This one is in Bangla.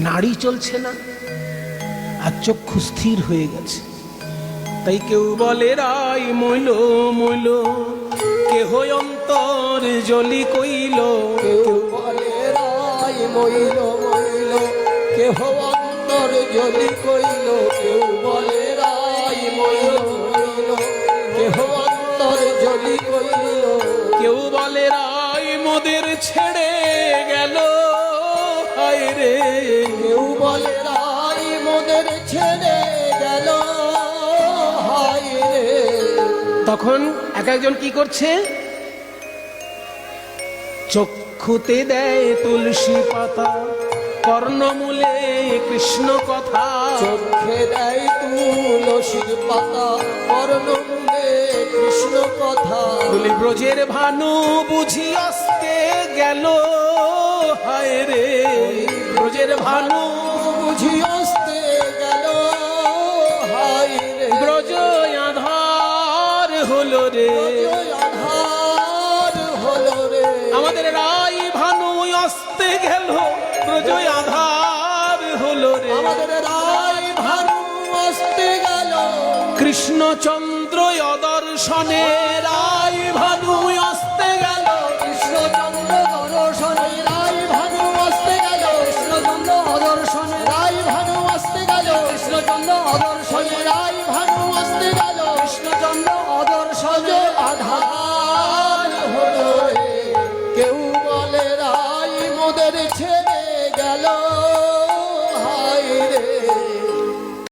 নাড়ি চলছে না, আর চক্ষু স্থির হয়ে গেছে। তাই কেউ বলে রাই মইল মইল, কেহ অন্তর জলি কইল। কেউ বলে রাই মইল মইল, কেহ অন্তর জলি কইল। কেউ বলে রাই মইল মইল, কেহ অন্তর জলি কইল। কেউ বলে রাই মোদের ছেড়ে গেল, হায় রে। কেউ বলে রাই মোদের ছেড়ে গেল, হায় রে। তখন এক একজন কি করছে? চক্ষুতে দেয় তুলসী পাতা, কর্ণমূলে কৃষ্ণ কথা। চোখে দেয় তুলসীর পাতা, কর্ণমূলে কৃষ্ণ কথা। বলি ব্রজের ভানু বুঝি আসতে গেল, হায় রে। ব্রজের ভানু বুঝি আসতে গেল, হায় রে। ব্রজ আধার হলো রে, আধার হলো রে। আমাদের রাই ভানু আসতে গেল, ব্রজ আধার হলো রে। আমাদের রাই ভানু আসতে গেল, কৃষ্ণচন্দ্র অদর্শনে রাই ভানু